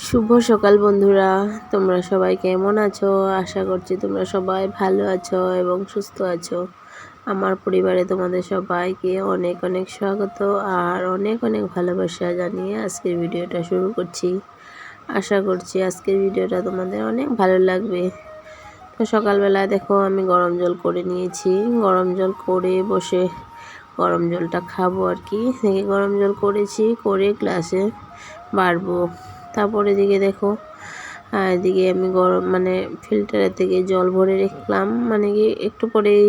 শুভ সকাল বন্ধুরা, তোমরা সবাই কেমন আছো? আশা করছি তোমরা সবাই ভালো আছো এবং সুস্থ আছো। আমার পরিবারে তোমাদের সবাইকে অনেক অনেক স্বাগত আর অনেক অনেক ভালোবাসা জানিয়ে আজকের ভিডিওটা শুরু করছি। আশা করছি আজকের ভিডিওটা তোমাদের অনেক ভালো লাগবে। তো সকালবেলা দেখো আমি গরম জল করে নিয়েছি। গরম জল করে বসে গরম জলটা খাবো আর কি। গরম জল করেছি, করে গ্লাসে বাড়বো। তারপরে এদিকে দেখো এদিকে আমি গরম ফিল্টারের থেকে জল ভরে রাখলাম, কি একটু পরেই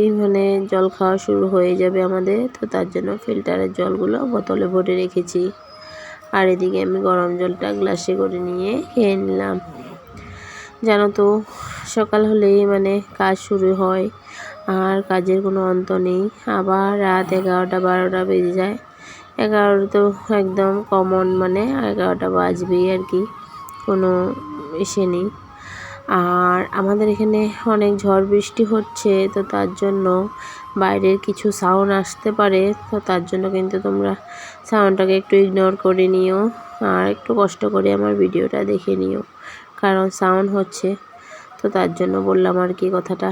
জল খাওয়া শুরু হয়ে যাবে আমাদের, তো তার জন্য ফিল্টারের জলগুলো বোতলে ভরে রেখেছি। আর এদিকে আমি গরম জলটা গ্লাসে করে নিয়ে খেয়ে নিলাম। জানো তো সকাল হলেই কাজ শুরু হয় আর কাজের কোনো অন্ত নেই। আবার রাত 11টা 12টা বেজে যায়। 11 তো একদম কমন, 11টা বাজবেই আর কি, কোনো ইসে নেই। আর আমাদের এখানে অনেক ঝড় বৃষ্টি হচ্ছে, তো তার জন্য বাইরের কিছু সাউন্ড আসতে পারে, তো তার জন্য কিন্তু তোমরা সাউন্ডটাকে একটু ইগনোর করে নিও আর একটু কষ্ট করে আমার ভিডিওটা দেখে নিও, কারণ সাউন্ড হচ্ছে, তো তার জন্য বললাম আর কি কথাটা।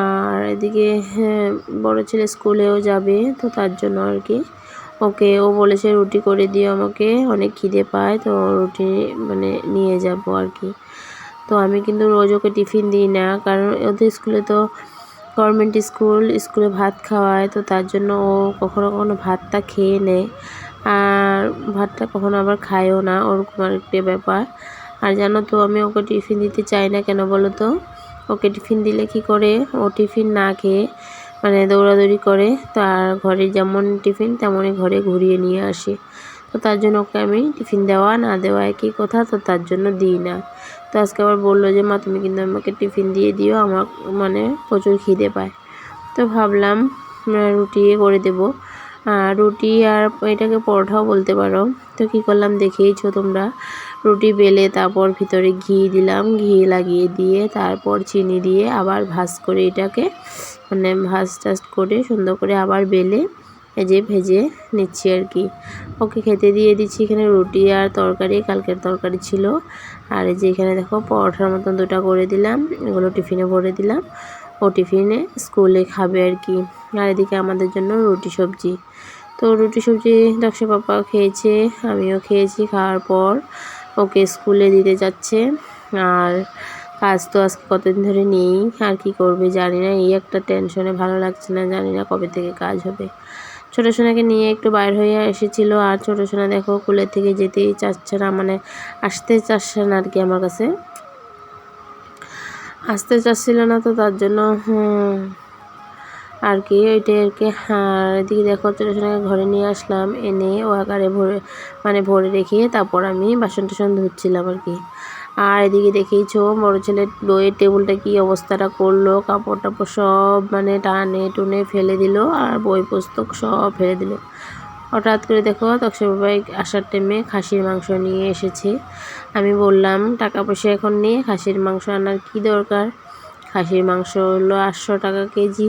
আর এদিকে বড় ছেলে স্কুলেও যাবে, তো তার জন্য আর কি ও বলেছে রুটি করে দিও আমাকে, অনেক খিদে পায়, তো রুটি নিয়ে যাব আর কি। তো আমি কিন্তু রোজ ওকে টিফিন দিই না, কারণ ওদের স্কুলে তো গভর্নমেন্ট স্কুলে ভাত খাওয়ায়, তো তার জন্য ও কখনো কখনো ভাতটা খেয়ে নেয় আর ভাতটা কখনো আবার খায়ও না, ওরকম আর একটা ব্যাপার। আর জানো তো আমি ওকে টিফিন দিতে চাই না কেন বলো তো? ওকে টিফিন দিলে কি করে, ও টিফিন না খেয়ে দৌড়াদৌড়ি করে, তো আর ঘরে যেমন টিফিন তেমনই ঘরে ঘুরিয়ে নিয়ে আসে, তো তার জন্য ওকে আমি টিফিন দেওয়া না দেওয়া একই কথা, তো তার জন্য দিই না। তো আজকে আবার বললো যে মা তুমি কিন্তু আমাকে টিফিন দিয়ে দিও, আমার প্রচুর খিদে পায়। তো ভাবলাম রুটি করে দেবো, রুটি আর এটাকে পরোটাও বলতে পারো। তো কী করলাম দেখেইছো তোমরা, রুটি বেলে তারপর ভিতরে ঘি দিলাম, ঘি লাগিয়ে দিয়ে তারপর চিনি দিয়ে আবার ভাজ করে এটাকে ভাজ টাজ করে সুন্দর করে আবার বেলে ভেজে নিচ্ছি আর কি। ওকে খেতে দিয়ে দিচ্ছি। এখানে রুটি আর তরকারি, কালকের তরকারি ছিল। আর এই যে এখানে দেখো পরোটার মতন দুটো করে দিলাম, এগুলো টিফিনে ভরে দিলাম, ও টিফিনে স্কুলে খাবে আর কি। আর এদিকে আমাদের জন্য রুটি সবজি। তো রুটি সবজি দক্ষা পাপা খেয়েছে, আমিও খেয়েছি। খাওয়ার পর ওকে স্কুলে দিতে যাচ্ছে। আর কাজ তো আজকে কতদিন ধরে নেই, আর কি করবে জানি না, এই একটা টেনশনে ভালো লাগছে না, জানি না কবে থেকে কাজ হবে। ছোটো সোনাকে নিয়ে একটু বাইর হয়ে এসেছিল, আর ছোটো সোনা দেখো কুলের থেকে যেতেই চাচ্ছে না, আসতে চাচ্ছে না আর কি, আমার কাছে আসতে চাচ্ছিল না, তো তার জন্য আর কি ওইটাই আর কি। আর এদিকে দেখো ছোটো সোনাকে ঘরে নিয়ে আসলাম, এনে ও আকারে ভরে রেখে তারপর আমি বাসন টাসন ধুচ্ছিলাম আর কি। আর এদিকে দেখেইছো বড়ো ছেলের বইয়ের টেবিলটা কি অবস্থাটা করলো, কাপড় টাপড় সব টানে টুনে ফেলে দিল, আর বই পুস্তক সব ফেলে দিল। হঠাৎ করে দেখো তক্ষা বাবাই আসার টাইমে খাসির মাংস নিয়ে এসেছে। আমি বললাম টাকা পয়সা এখন নিয়ে খাসির মাংস আনার কি দরকার, খাসির মাংস হলো 800 টাকা কেজি।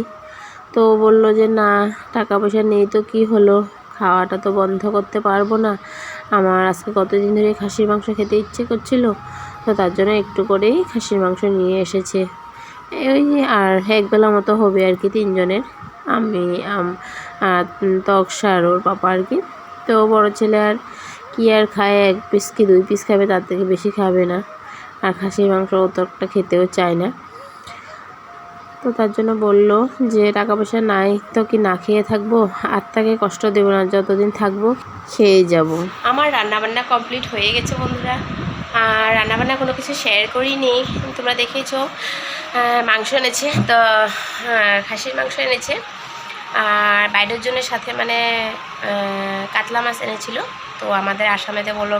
তো বললো যে না, টাকা পয়সা নেই তো কি হলো, খাওয়াটা তো বন্ধ করতে পারবো না, আমার আজকে কতদিন ধরে খাসির মাংস খেতে ইচ্ছে করছিল, তো তার জন্য একটু করেই খাসির মাংস নিয়ে এসেছে। ওই আর একবেলা মতো হবে আর কি, 3 জনের, আমি তক্সা আর ওর পাপা আর কি। তো বড় ছেলে আর কি আর খায়, 1 পিস কি 2 পিস খাবে, তার থেকে বেশি খাবে না, আর খাসির মাংস অতটা খেতেও চায় না। তো তার জন্য বললো যে টাকা পয়সা নাই তো কি না খেয়ে থাকবো, আর তাকে কষ্ট দেবো না, যতদিন থাকবো খেয়ে যাব। আমার রান্নাবান্না কমপ্লিট হয়ে গেছে বন্ধুরা, আর রান্নাবান্না কোনো কিছু শেয়ার করিনি, তোমরা দেখেছো। মাংস এনেছে, তো খাসির মাংস এনেছে, আর বাইরের জন্য সাথে কাতলা মাছ এনেছিল। তো আমাদের আসামেতে বললো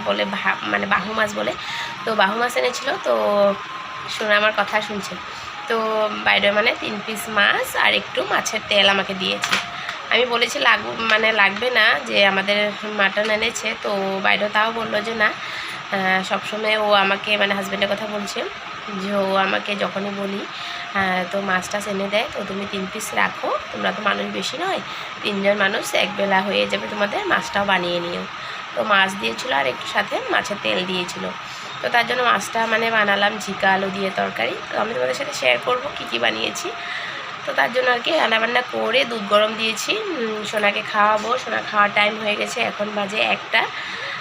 বলে বাহু মাছ বলে, তো বাহু মাছ এনেছিল। তো শুনে আমার কথা শুনছে, তো বাইরে 3 পিস মাছ আর একটু মাছের তেল আমাকে দিয়েছে। আমি বলেছি লাগবে না, যে আমাদের মাটন এনেছে, তো বাইরে তাও বললো যে না, সবসময় ও আমাকে হাজব্যান্ডের কথা বলছে যে ও আমাকে যখনই বলি তো মাছটা এনে দেয়, তো তুমি 3 পিস রাখো, তোমরা তো মানুষ বেশি নয়, 3 জন মানুষ, একবেলা হয়ে যাবে তোমাদের, মাছটাও বানিয়ে নিও। তো মাছ দিয়েছিল আর একটু সাথে মাছের তেল দিয়েছিল। তো তার জন্য মাছটা মানে বানালাম ঝিকা আলু দিয়ে তরকারি। তো আমি তোমাদের সাথে শেয়ার করব কী কী বানিয়েছি। তো তার জন্য আর কি রান্নাবান্না করে দুধ গরম দিয়েছি, সোনাকে খাওয়াবো। সোনা খাওয়ার টাইম হয়ে গেছে, এখন বাজে 1টা।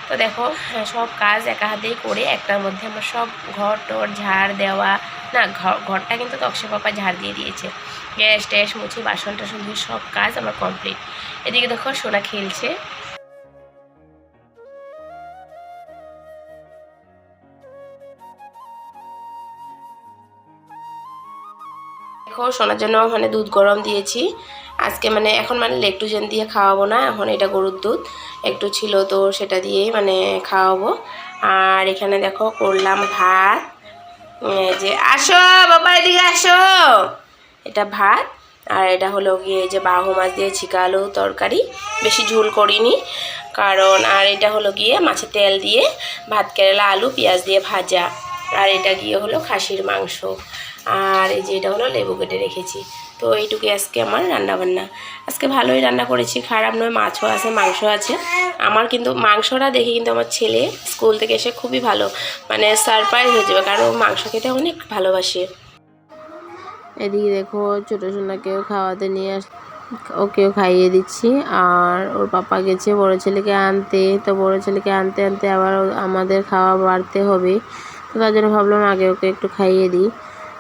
তো দেখো সব কাজ একা হাতেই করে, একটার মধ্যে আমার সব ঘর টর ঝাড় দেওয়া, না ঘরটা কিন্তু তক্সে পাপা ঝাড় দিয়ে দিয়েছে, গ্যাস ট্যাস মুছে বাসন টাসন দিয়ে সব কাজ আমার কমপ্লিট। এদিকে দেখো সোনা খেলছে। দেখো সোনার জন্য মানে দুধ গরম দিয়েছি আজকে, মানে এখন মানে লেকটোজেন দিয়ে খাওয়াবো না, এখন এটা গরুর দুধ একটু ছিল তো সেটা দিয়েই মানে খাওয়াবো। আর এখানে দেখো করলাম ভাত, যে আসো বাবা এদিকে আসো, এটা ভাত। আর এটা হলো গিয়ে যে বাহু মাছ দিয়ে ঝিকা আলু তরকারি, বেশি ঝোল করিনি কারণ। আর এটা হলো গিয়ে মাছের তেল দিয়ে ভাত কেরেলা আলু পেঁয়াজ দিয়ে ভাজা। আর এটা গিয়ে হলো খাসির মাংস। আর এই যে এটা হলো লেবু কেটে রেখেছি। তো এইটুকুই আজকে আমার রান্নাবান্না। আজকে ভালোই রান্না করেছি, খারাপ নয়, মাছও আছে মাংস আছে। আমার কিন্তু মাংসটা দেখে কিন্তু আমার ছেলে স্কুল থেকে এসে খুবই ভালো মানে সারপ্রাইজ হয়ে যাবে, কারণ ও মাংস খেতে অনেক ভালোবাসে। এদিকে দেখো ছোটো সোনাকেও খাওয়াতে নিয়ে ওকেও খাইয়ে দিচ্ছি। আর ওর পাপা গেছে বড় ছেলেকে আনতে, তো বড় ছেলেকে আনতে আনতে আবার আমাদের খাওয়া বাড়তে হবে, তো তার জন্য ভাবলাম আগে ওকে একটু খাইয়ে দিই।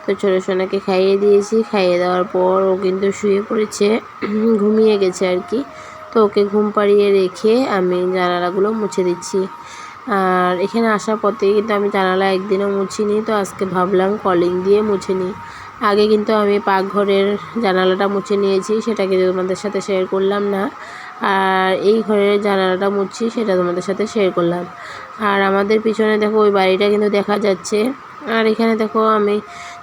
তো ছোটো সোনাকে খাইয়ে দিয়েছি, খাইয়ে দেওয়ার পর ও কিন্তু শুয়ে পড়েছে, ঘুমিয়ে গেছে আর কি। তো ওকে ঘুম পাড়িয়ে রেখে আমি জানালাগুলো মুছে দিচ্ছি। আর এখানে আসার পথেই কিন্তু আমি জানালা একদিনও মুছিনি, তো আজকে ভাবলাম কলিং দিয়ে মুছে নিই। আগে কিন্তু আমি পাকঘরের জানালাটা মুছে নিয়েছি, সেটা কিন্তু তোমাদের সাথে শেয়ার করলাম না। আর এই ঘরের জানালাটা মুছছি, সেটা তোমাদের সাথে শেয়ার করলাম। আর আমাদের পিছনে দেখো ওই বাড়িটা কিন্তু দেখা যাচ্ছে। আর এখানে দেখো আমি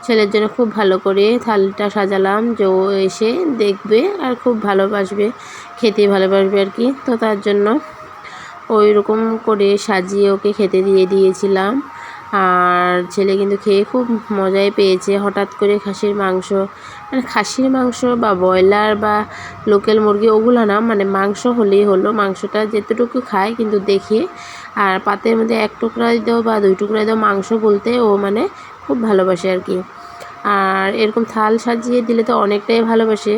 ছেলের জন্য খুব ভালো করে থালটা সাজালাম, যে ও এসে দেখবে আর খুব ভালোবাসবে, খেতে ভালোবাসবে আর কি। তো তার জন্য ওই রকম করে সাজিয়ে ওকে খেতে দিয়ে দিয়েছিলাম। আর ছেলে কিন্তু খেয়ে খুব মজাই পেয়েছে। হঠাৎ করে খাসির মাংস, মানে খাসির মাংস বা ব্রয়লার বা লোকাল মুরগি ওগুলো না, মানে মাংস হলেই হলো, মাংসটা যেতটুকু খায় কিন্তু দেখে। আর পাতের মধ্যে 1 টুকরা দাও বা 2 টুকরা দাও মাংস বলতে ও মানে খুব ভালোবাসে আর কি। আর এরকম থাল সাজিয়ে দিলে তো অনেকটাই ভালোবাসে,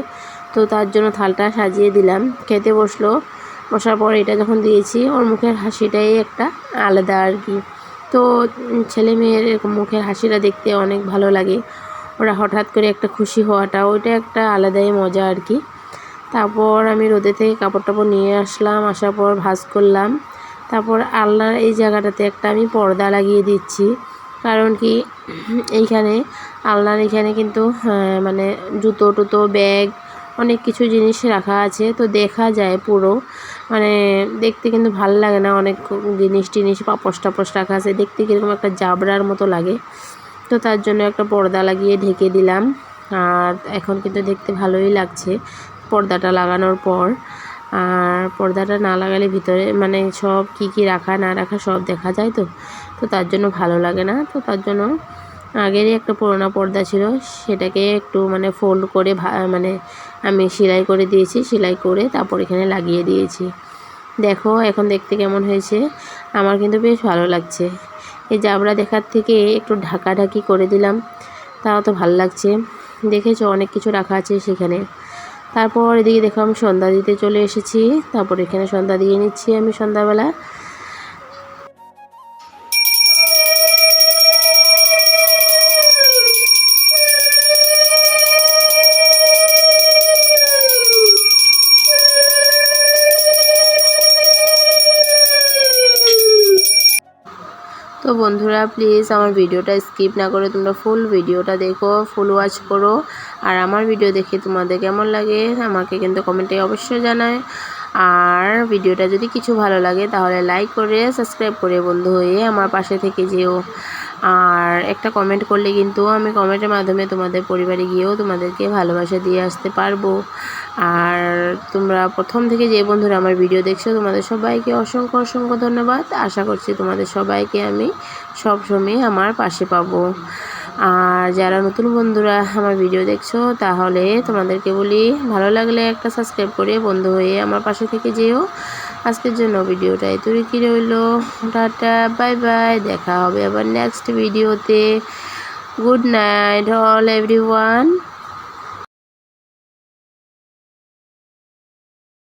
তো তার জন্য থালটা সাজিয়ে দিলাম। খেতে বসলো, বসার পর এটা যখন দিয়েছি ওর মুখের হাসিটাই একটা আলাদা আর কি। তো ছেলে মেয়ের এরকম মুখের হাসিটা দেখতে অনেক ভালো লাগে, ওরা হঠাৎ করে একটা খুশি হওয়াটা ওইটা একটা আলাদাই মজা আর কি। তারপর আমি রোদে থেকে কাপড় টাপড় নিয়ে আসলাম, আসার পর ভাঁজ করলাম। তারপর আলনার এই জায়গাটাতে একটা আমি পর্দা লাগিয়ে দিচ্ছি, কারণ কি এইখানে আলনার এখানে কিন্তু মানে জুতো টুতো ব্যাগ অনেক কিছু জিনিস রাখা আছে, তো দেখা যায় পুরো, মানে দেখতে কিন্তু ভালো লাগে না, অনেক জিনিস টিনিস পাপোশ টাপোশ রাখা আছে, দেখতে কীরকম একটা জাবরার মতো লাগে। তো তার জন্য একটা পর্দা লাগিয়ে ঢেকে দিলাম। আর এখন কিন্তু দেখতে ভালোই লাগছে পর্দাটা লাগানোর পর। আর পর্দাটা না লাগালে ভিতরে মানে সব কি রাখা না রাখা সব দেখা যায়, তো তো তার জন্য ভালো লাগে না। তো তার জন্য আগেরই একটা পুরোনো পর্দা ছিল, সেটাকে একটু মানে ফোল্ড করে মানে আমি সেলাই করে দিয়েছি, সেলাই করে তারপর এখানে লাগিয়ে দিয়েছি। দেখো এখন দেখতে কেমন হয়েছে, আমার কিন্তু বেশ ভালো লাগছে। এই জাবরা দেখার থেকে একটু ঢাকাঢাকি করে দিলাম, তাও তো ভালো লাগছে। দেখেছো অনেক কিছু রাখা আছে সেখানে। তারপর এদিকে দেখো আমি সন্ধ্যা দিতে চলে এসেছি, তারপর এখানে সন্ধ্যা দিয়ে নিচ্ছি আমি সন্ধ্যাবেলা। তো বন্ধুরা প্লিজ আমার ভিডিওটা স্কিপ না করে তোমরা ফুল ভিডিওটা দেখো, ফুল ওয়াচ করো। আর আমার ভিডিও দেখে তোমাদের কেমন লাগে আমাকে কিন্তু কমেন্টে অবশ্যই জানায়। আর ভিডিওটা যদি কিছু ভালো লাগে তাহলে লাইক করে সাবস্ক্রাইব করে বন্ধু হয়ে আমার পাশে থেকে যেও। আর একটা কমেন্ট করলে কিন্তু আমি কমেন্টের মাধ্যমে তোমাদের পরিবারে গিয়েও তোমাদেরকে ভালোবাসা দিয়ে আসতে পারবো। আর তোমরা প্রথম থেকে যে বন্ধুরা আমার ভিডিও দেখছো তোমাদের সবাইকে অসংখ্য অসংখ্য ধন্যবাদ। আশা করছি তোমাদের সবাইকে আমি সব সময় আমার পাশে পাবো। আর যারা নতুন বন্ধুরা আমার ভিডিও দেখছো তাহলে তোমাদেরকে বলি ভালো লাগলে একটা সাবস্ক্রাইব করে বন্ধু হয়ে আমার পাশে থেকে যেও। আজকের জন্য ভিডিওটা এতই কি রইল, টাটা বাই বাই, দেখা হবে আবার নেক্সট ভিডিওতে। Good night all everyone.